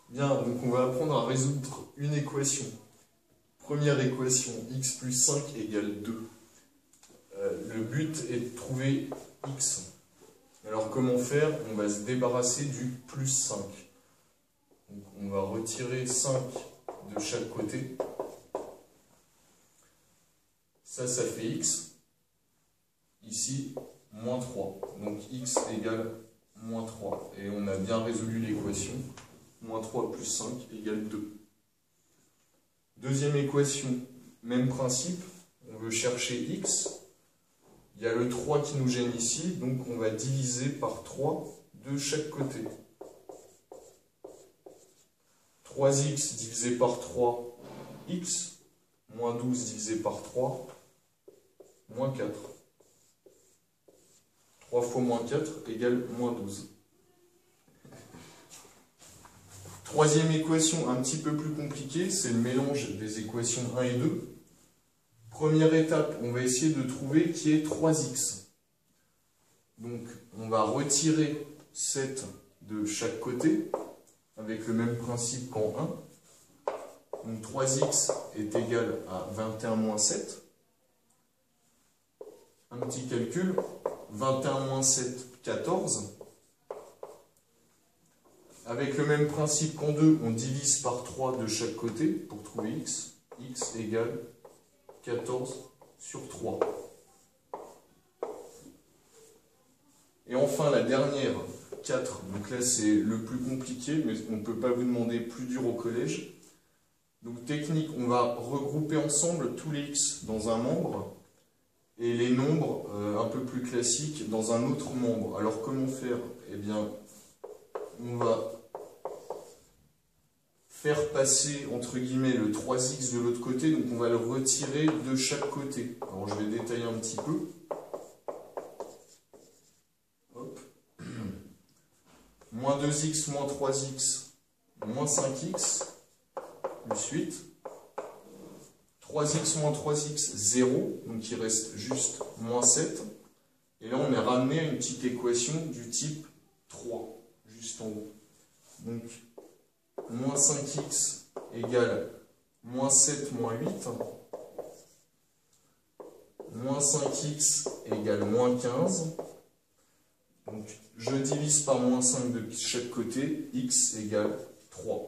Bien, donc on va apprendre à résoudre une équation. Première équation, x plus 5 égale 2. Le but est de trouver x. Alors comment faire? On va se débarrasser du plus 5. Donc on va retirer 5 de chaque côté. Ça fait x. Ici, moins 3. Donc x égale moins 3. Et on a bien résolu l'équation. Moins 3 plus 5 égale 2. Deuxième équation, même principe. On veut chercher x. Il y a le 3 qui nous gêne ici, donc on va diviser par 3 de chaque côté. 3x divisé par 3, x. Moins 12 divisé par 3, moins 4. 3 fois moins 4 égale moins 12. Troisième équation, un petit peu plus compliquée, c'est le mélange des équations 1 et 2. Première étape, on va essayer de trouver qui est 3x. Donc, on va retirer 7 de chaque côté, avec le même principe qu'en 1. Donc, 3x est égal à 21 moins 7. Un petit calcul, 21 moins 7, 14. Avec le même principe qu'en 2, on divise par 3 de chaque côté pour trouver x. X égale 14 sur 3. Et enfin, la dernière, 4. Donc là, c'est le plus compliqué, mais on ne peut pas vous demander plus dur au collège. Donc technique, on va regrouper ensemble tous les x dans un membre et les nombres un peu plus classiques dans un autre membre. Alors comment faire? Eh bien, on va faire passer entre guillemets le 3x de l'autre côté, donc on va le retirer de chaque côté. Alors je vais détailler un petit peu. Hop. Moins 2x moins 3x moins 5x plus 8. 3x moins 3x 0, donc il reste juste moins 7. Et là on est ramené à une petite équation du type 3, juste en haut. Donc moins 5x égale moins 7 moins 8. Moins 5x égale moins 15. Donc je divise par moins 5 de chaque côté, x égale 3.